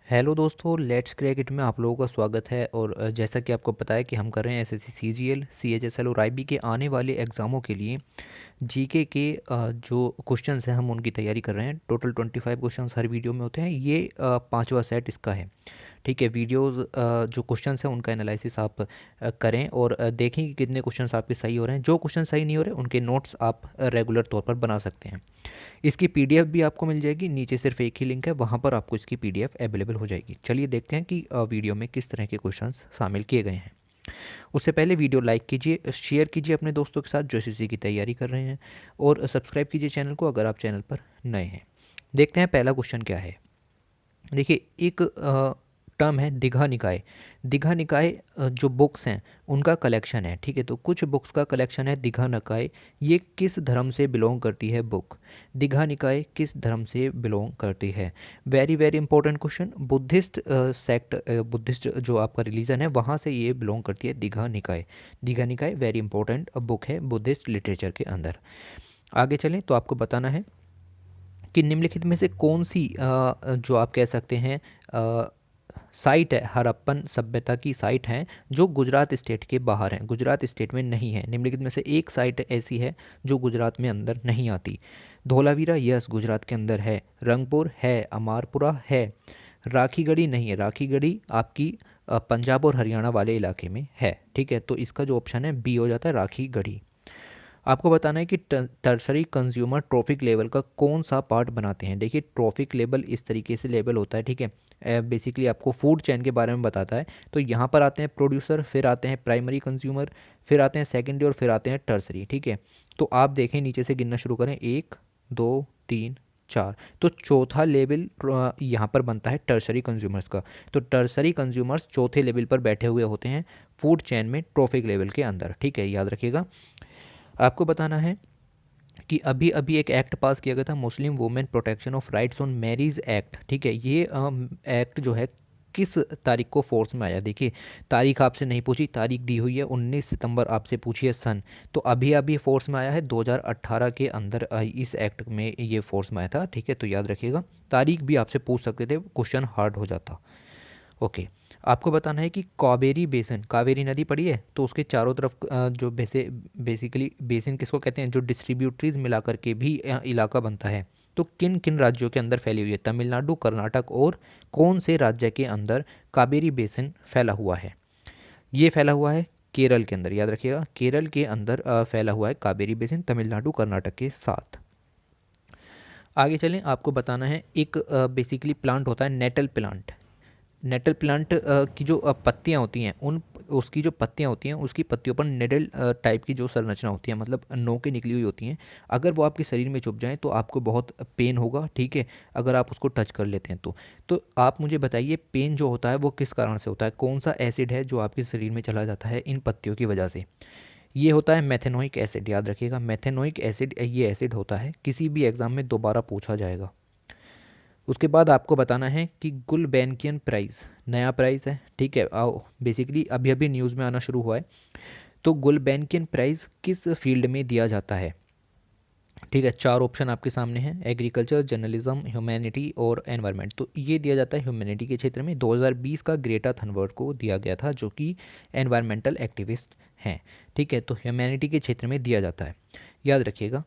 Hello दोस्तों, let's crack it में आप लोगों का स्वागत है। और जैसा कि आपको पता है कि हम कर रहे हैं एसएससी सीजीएल सीएचएसएल और आईबी के आने वाले एग्ज़ामों के लिए जीके के जो क्वेश्चंस हैं हम उनकी तैयारी कर रहे हैं। टोटल 25 क्वेश्चंस हर वीडियो में होते हैं। ये पांचवा सेट इसका है। ठीक है, वीडियोस जो क्वेश्चंस हैं उनका एनालिसिस आप करें और देखें कि कितने क्वेश्चंस आपके सही हो रहे हैं। जो क्वेश्चन सही नहीं हो रहे उनके नोट्स आप रेगुलर तौर पर बना सकते हैं। इसकी पीडीएफ भी आपको मिल जाएगी, नीचे सिर्फ एक ही लिंक है, वहाँ पर आपको इसकी पीडीएफ अवेलेबल हो जाएगी। चलिए देखते हैं कि वीडियो में किस तरह के क्वेश्चंस शामिल किए गए हैं। उससे पहले वीडियो लाइक कीजिए, शेयर कीजिए अपने दोस्तों के साथ जो एसएससी की तैयारी कर रहे हैं, और सब्सक्राइब कीजिए चैनल को अगर आप चैनल पर नए हैं। देखते हैं पहला क्वेश्चन क्या है। देखिए, एक टर्म है दीघा निकाय। दीघा निकाय जो बुक्स हैं उनका कलेक्शन है। ठीक है, तो कुछ बुक्स का कलेक्शन है दीघा निकाय। ये किस धर्म से बिलोंग करती है बुक? दीघा निकाय किस धर्म से बिलोंग करती है? Very very important question. Buddhist sect, Buddhist जो आपका रिलीजन है वहाँ से ये बिलोंग करती है दीघा निकाय। दीघा निकाय वेरी इंपॉर्टेंट बुक है बुद्धिस्ट लिटरेचर के अंदर। आगे चलें तो आपको बताना है कि निम्नलिखित में से कौन सी जो आप कह सकते हैं साइट है, हड़प्पन सभ्यता की साइट है जो गुजरात स्टेट के बाहर है, गुजरात स्टेट में नहीं है। निम्नलिखित में से एक साइट ऐसी है जो गुजरात में अंदर नहीं आती। धोलावीरा यस गुजरात के अंदर है, रंगपुर है, अमारपुरा है, राखीगढ़ी नहीं है। राखीगढ़ी आपकी पंजाब और हरियाणा वाले इलाके में है। ठीक है, तो इसका जो ऑप्शन है बी हो जाता है, राखीगढ़ी। आपको बताना है कि टर्सरी कंज्यूमर ट्रॉफिक लेवल का कौन सा पार्ट बनाते हैं। देखिए, ट्रॉफिक लेवल इस तरीके से लेवल होता है। ठीक है, बेसिकली आपको फूड चेन के बारे में बताता है। तो यहाँ पर आते हैं प्रोड्यूसर, फिर आते हैं प्राइमरी कंज्यूमर, फिर आते हैं सेकेंडरी और फिर आते हैं टर्सरी। ठीक है, तो आप देखें नीचे से गिनना शुरू करें, 1 2 3 4। तो चौथा लेवल यहाँ पर बनता है टर्सरी कंज्यूमर्स का। तो टर्सरी कंज्यूमर्स चौथे लेवल पर बैठे हुए होते हैं फूड चेन में ट्रॉफिक लेवल के अंदर। ठीक है, याद रखिएगा। आपको बताना है कि अभी अभी एक एक्ट पास किया गया था, Muslim women protection of rights on marriage act. ठीक है, ये एक्ट जो है किस तारीख को फोर्स में आया? देखिए, तारीख आपसे नहीं पूछी, तारीख दी हुई है 19 सितंबर, आपसे पूछी है सन। तो अभी अभी फोर्स में आया है 2018 के अंदर इस एक्ट में ये फोर्स में आया था। ठीक है, तो याद रखिएगा, तारीख भी आपसे पूछ सकते थे, क्वेश्चन हार्ड हो जाता। ओके, आपको बताना है कि कावेरी बेसिन, कावेरी नदी पड़ी है तो उसके चारों तरफ जो बेसिकली बेसिन किसको कहते हैं? जो डिस्ट्रीब्यूटरीज मिला करके भी इलाका बनता है। तो किन किन राज्यों के अंदर फैली हुई है? तमिलनाडु, कर्नाटक और कौन से राज्य के अंदर कावेरी बेसिन फैला हुआ है? ये फैला हुआ है केरल के अंदर। याद रखिएगा, केरल के अंदर फैला हुआ है कावेरी बेसिन, तमिलनाडु कर्नाटक के साथ। आगे चलें, आपको बताना है एक बेसिकली प्लांट होता है नेटल प्लांट। नेटल प्लांट की जो पत्तियां होती हैं, उन उसकी जो पत्तियां होती हैं उसकी पत्तियों पर नेडल टाइप की जो संरचना होती है, मतलब नोकें निकली हुई होती हैं। अगर वो आपके शरीर में चुभ जाएं तो आपको बहुत पेन होगा। ठीक है, अगर आप उसको टच कर लेते हैं तो आप मुझे बताइए, पेन जो होता है वो किस कारण से होता है? कौन सा एसिड है जो आपके शरीर में चला जाता है इन पत्तियों की वजह से? ये होता है मेथेनोइक एसिड। याद रखिएगा, मेथेनोइक एसिड ये एसिड होता है। किसी भी एग्जाम में दोबारा पूछा जाएगा। उसके बाद आपको बताना है कि गुलबेनकियन प्राइज़ नया प्राइज़ है। ठीक है, आओ बेसिकली अभी अभी न्यूज़ में आना शुरू हुआ है। तो गुलबेनकियन प्राइज़ किस फील्ड में दिया जाता है? ठीक है, चार ऑप्शन आपके सामने हैं, एग्रीकल्चर, जर्नलिज्म, ह्यूमैनिटी और एनवायरनमेंट। तो ये दिया जाता है ह्यूमैनिटी के क्षेत्र में। 2020 का ग्रेटा थनबर्ग को दिया गया था जो कि एनवायरमेंटल एक्टिविस्ट हैं। ठीक है, तो ह्यूमैनिटी के क्षेत्र में दिया जाता है, याद रखिएगा।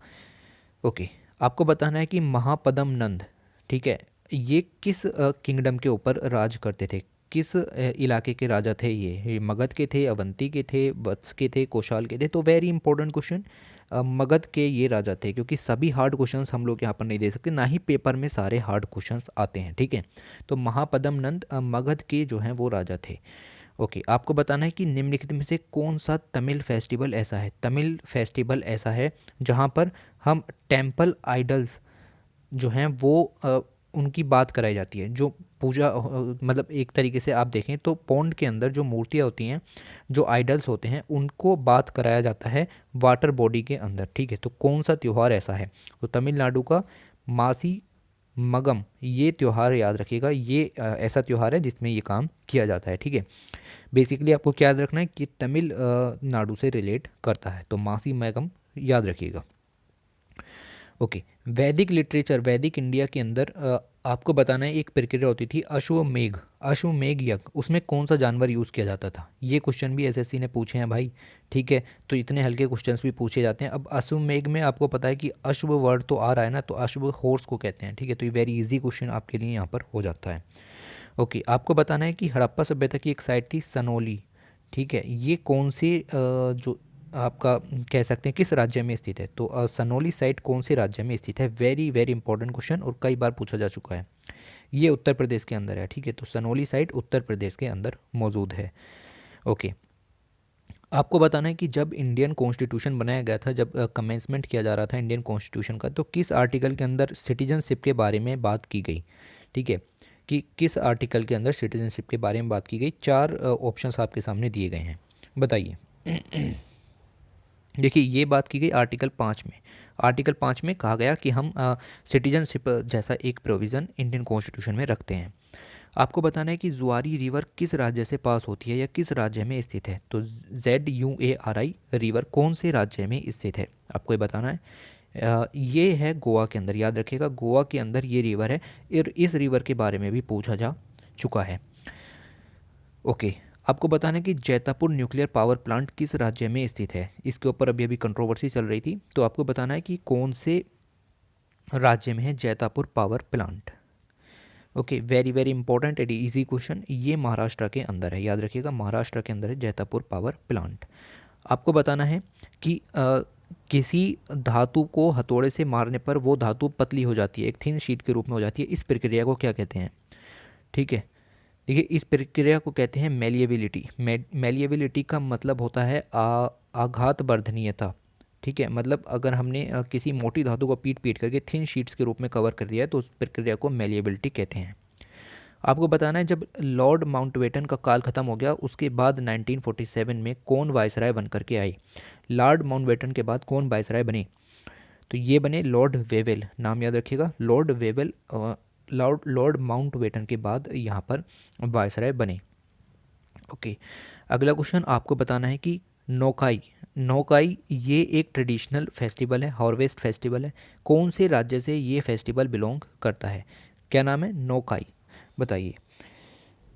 ओके, आपको बताना है कि महापदम नंद, ठीक है, ये किस किंगडम के ऊपर राज करते थे? किस इलाके के राजा थे? ये मगध के थे, अवंती के थे, वत्स के थे, कौशाल के थे? तो वेरी इंपॉर्टेंट क्वेश्चन, मगध के ये राजा थे। क्योंकि सभी हार्ड क्वेश्चंस हम लोग यहाँ पर नहीं दे सकते, ना ही पेपर में सारे हार्ड क्वेश्चंस आते हैं। ठीक है, तो महापदम नंद मगध के जो हैं वो राजा थे। ओके, आपको बताना है कि निम्नलिखित में से कौन सा तमिल फेस्टिवल ऐसा है? तमिल फेस्टिवल ऐसा है जहाँ पर हम टेम्पल आइडल्स जो हैं वो उनकी बात कराई जाती है। जो पूजा मतलब एक तरीके से आप देखें तो पौंड के अंदर जो मूर्तियाँ होती हैं, जो आइडल्स होते हैं, उनको बात कराया जाता है वाटर बॉडी के अंदर। ठीक है, तो कौन सा त्यौहार ऐसा है? तो तमिलनाडु का मासी मगम ये त्यौहार, याद रखिएगा, ये ऐसा त्यौहार है जिसमें ये काम किया जाता है। ठीक है, बेसिकली आपको क्या याद रखना है कि तमिल नाडु से रिलेट करता है, तो मासी मैगम याद रखिएगा। ओके, वैदिक लिटरेचर, वैदिक इंडिया के अंदर आपको बताना है एक प्रक्रिया होती थी अश्वमेघ। अश्वमेघ यज्ञ, उसमें कौन सा जानवर यूज़ किया जाता था? ये क्वेश्चन भी एसएससी ने पूछे हैं भाई। ठीक है, तो इतने हल्के क्वेश्चंस भी पूछे जाते हैं। अब अश्वमेघ में आपको पता है कि अश्व वर्ड तो आ रहा है ना, तो अश्व हॉर्स को कहते हैं। ठीक है, तो ये वेरी इजी क्वेश्चन आपके लिए यहाँ पर हो जाता है। ओके, आपको बताना है कि हड़प्पा सभ्यता की एक साइट थी सनोली। ठीक है, ये कौन से जो आपका कह सकते हैं किस राज्य में स्थित है? तो सनोली साइट कौन से राज्य में स्थित है? वेरी वेरी इंपॉर्टेंट क्वेश्चन और कई बार पूछा जा चुका है। ये उत्तर प्रदेश के अंदर है। ठीक है, तो सनोली साइट उत्तर प्रदेश के अंदर मौजूद है। ओके, आपको बताना है कि जब इंडियन कॉन्स्टिट्यूशन बनाया गया था, जब कमेंसमेंट किया जा रहा था इंडियन कॉन्स्टिट्यूशन का, तो किस आर्टिकल के अंदर सिटीजनशिप के बारे में बात की गई? ठीक है, कि किस आर्टिकल के अंदर सिटीजनशिप के बारे में बात की गई? चार ऑप्शंस आपके सामने दिए गए हैं, बताइए। देखिए, ये बात की गई आर्टिकल 5 में। आर्टिकल 5 में कहा गया कि हम सिटीजनशिप जैसा एक प्रोविज़न इंडियन कॉन्स्टिट्यूशन में रखते हैं। आपको बताना है कि जुआरी रिवर किस राज्य से पास होती है या किस राज्य में स्थित है? तो ZUARI रिवर कौन से राज्य में स्थित है, आपको ये बताना है। ये है गोवा के अंदर, याद रखिएगा गोवा के अंदर ये रिवर है। और इस रिवर के बारे में भी पूछा जा चुका है। ओके, आपको बताना है कि जैतापुर न्यूक्लियर पावर प्लांट किस राज्य में स्थित है? इसके ऊपर अभी अभी कंट्रोवर्सी चल रही थी, तो आपको बताना है कि कौन से राज्य में है Jaitapur power plant. Okay, very very important and easy question. ये महाराष्ट्र के अंदर है, याद रखिएगा महाराष्ट्र के अंदर है जैतापुर पावर प्लांट। आपको बताना है कि किसी धातु को हथौड़े से मारने पर वो धातु पतली हो जाती है, एक थिन शीट के रूप में हो जाती है। इस प्रक्रिया को क्या कहते हैं? ठीक है, देखिए इस प्रक्रिया को कहते हैं मेलिएबिलिटी। मेलिएबिलिटी का मतलब होता है आघात वर्धनीयता। ठीक है, मतलब अगर हमने किसी मोटी धातु को पीट पीट करके थिन शीट्स के रूप में कवर कर दिया है, तो उस प्रक्रिया को मेलिएबिलिटी कहते हैं। आपको बताना है जब लॉर्ड माउंटबेटन का काल खत्म हो गया, उसके बाद 1947 में कौन वायसराय बन करके आए? लॉर्ड माउंटबेटन के बाद कौन वायसराय बने? तो ये बने लॉर्ड वेवेल, नाम याद रखिएगा लॉर्ड वेवेल। लॉर्ड माउंटबेटन के बाद यहाँ पर वायसराय बने। ओके, अगला क्वेश्चन आपको बताना है कि नौकाई। नौकाई ये एक ट्रेडिशनल फेस्टिवल है, हार्वेस्ट फेस्टिवल है। कौन से राज्य से ये फेस्टिवल बिलोंग करता है? क्या नाम है? नौकाई, बताइए।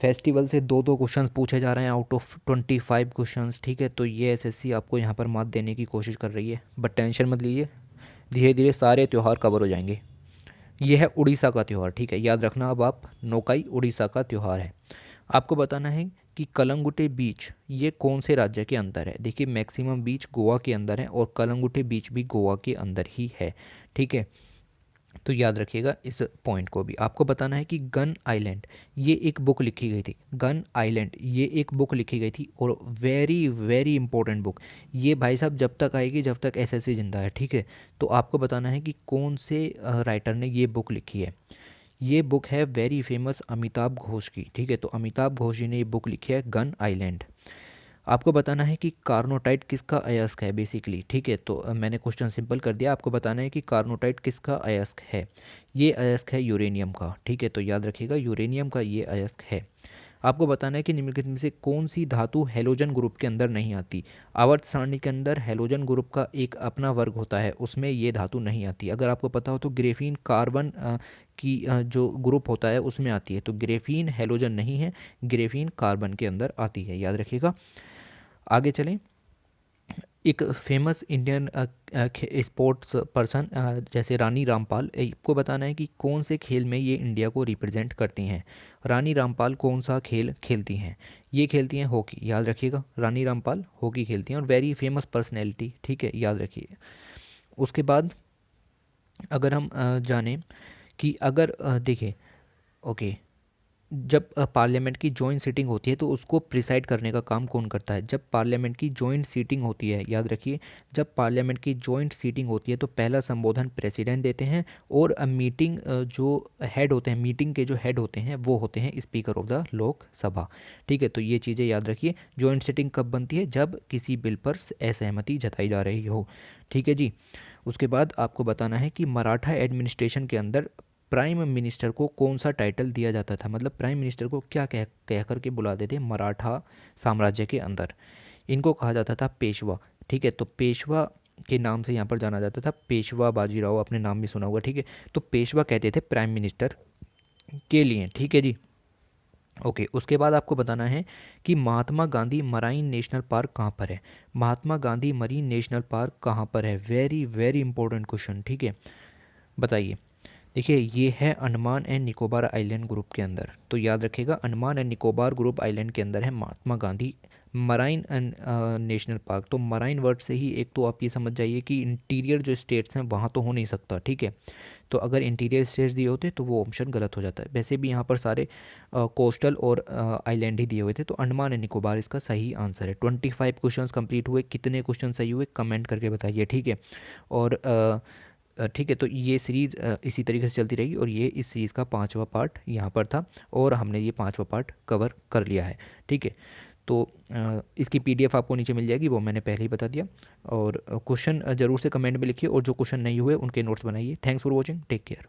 फेस्टिवल से दो दो क्वेश्चंस पूछे जा रहे हैं आउट ऑफ 25 क्वेश्चंस। ठीक है, तो ये एसएससी आपको यहाँ पर मात देने की कोशिश कर रही है, बट टेंशन मत लीजिए, धीरे धीरे सारे त्यौहार कवर हो जाएंगे। ये है उड़ीसा का त्यौहार। ठीक है, याद रखना, अब आप नौकाई उड़ीसा का त्यौहार है। आपको बताना है कि कलंगुटे बीच ये कौन से राज्य के अंदर है? देखिए मैक्सिमम बीच गोवा के अंदर है और कलंगुटे बीच भी गोवा के अंदर ही है। ठीक है, तो याद रखिएगा इस पॉइंट को भी। आपको बताना है कि गन आइलैंड ये एक बुक लिखी गई थी। गन आइलैंड ये एक बुक लिखी गई थी और वेरी वेरी इंपॉर्टेंट बुक। ये भाई साहब जब तक आएगी जब तक एसएससी जिंदा है। ठीक है, तो आपको बताना है कि कौन से राइटर ने ये बुक लिखी है। ये बुक है वेरी फेमस अमिताभ घोष की। ठीक है, तो अमिताभ घोष जी ने ये बुक लिखी है गन आइलैंड। आपको बताना है कि कार्नोटाइट किसका अयस्क है बेसिकली। ठीक है, तो मैंने क्वेश्चन सिंपल कर दिया। आपको बताना है कि कार्नोटाइट किसका अयस्क है? ये अयस्क है यूरेनियम का। ठीक है, तो याद रखिएगा यूरेनियम का ये अयस्क है। आपको बताना है कि निम्नलिखित में से कौन सी धातु हेलोजन ग्रुप के अंदर नहीं आती? आवर्त सारणी के अंदर हेलोजन ग्रुप का एक अपना वर्ग होता है, उसमें ये धातु नहीं आती। अगर आपको पता हो तो ग्रेफीन कार्बन की जो ग्रुप होता है उसमें आती है। तो ग्रेफीन हेलोजन नहीं है, ग्रेफीन कार्बन के अंदर आती है, याद रखिएगा। आगे चलें। एक फेमस इंडियन स्पोर्ट्स पर्सन जैसे रानी रामपाल, आपको बताना है कि कौन से खेल में ये इंडिया को रिप्रेजेंट करती हैं। रानी रामपाल कौन सा खेल खेलती हैं? ये खेलती हैं हॉकी, याद रखिएगा रानी रामपाल हॉकी खेलती हैं और वेरी फेमस पर्सनैलिटी। ठीक है, याद रखिए। उसके बाद अगर हम जानें कि अगर देखिए, ओके, जब पार्लियामेंट की जॉइंट सीटिंग होती है तो उसको प्रिसाइड करने का काम कौन करता है? जब पार्लियामेंट की जॉइंट सीटिंग होती है, याद रखिए, जब पार्लियामेंट की जॉइंट सीटिंग होती है तो पहला संबोधन प्रेसिडेंट देते हैं और मीटिंग जो हेड होते हैं, मीटिंग के जो हेड होते हैं वो होते हैं स्पीकर ऑफ द लोकसभा। ठीक है, तो ये चीज़ें याद रखिए। जॉइंट सीटिंग कब बनती है? जब किसी बिल पर असहमति जताई जा रही हो। ठीक है जी। उसके बाद आपको बताना है कि मराठा एडमिनिस्ट्रेशन के अंदर प्राइम मिनिस्टर को कौन सा टाइटल दिया जाता था? मतलब प्राइम मिनिस्टर को क्या कह करके बुलाते थे मराठा साम्राज्य के अंदर? इनको कहा जाता था पेशवा। ठीक है, तो पेशवा के नाम से यहाँ पर जाना जाता था। पेशवा बाजीराव, अपने नाम भी सुना होगा। ठीक है, तो पेशवा कहते थे प्राइम मिनिस्टर के लिए, ठीक है जी। ओके, उसके बाद आपको बताना है कि महात्मा गांधी मराइन नेशनल पार्क कहाँ पर है। Mahatma Gandhi marine national park कहाँ पर है, वेरी वेरी इंपॉर्टेंट क्वेश्चन, ठीक है। बताइए। देखिए, ये है Andaman and Nicobar island group के अंदर, तो याद रखिएगा Andaman and Nicobar group island के अंदर है Mahatma Gandhi marine and national park. तो मराइन वर्ड से ही एक तो आप ये समझ जाइए कि इंटीरियर जो स्टेट्स हैं वहाँ तो हो नहीं सकता, ठीक है। तो अगर इंटीरियर स्टेट्स दिए होते तो वो ऑप्शन गलत हो जाता है। वैसे भी यहाँ पर सारे कोस्टल और आइलैंड ही दिए हुए थे, तो अंडमान एंड निकोबार इसका सही आंसर है। 25 क्वेश्चंस कंप्लीट हुए, कितने क्वेश्चन सही हुए कमेंट करके बताइए, ठीक है। और ठीक है, तो ये सीरीज़ इसी तरीके से चलती रहेगी, और ये इस सीरीज़ का 5वां पार्ट यहाँ पर था, और हमने ये 5वां पार्ट कवर कर लिया है, ठीक है। तो इसकी पीडीएफ आपको नीचे मिल जाएगी, वो मैंने पहले ही बता दिया। और क्वेश्चन ज़रूर से कमेंट में लिखिए, और जो क्वेश्चन नहीं हुए उनके नोट्स बनाइए। Thanks for watching, take care.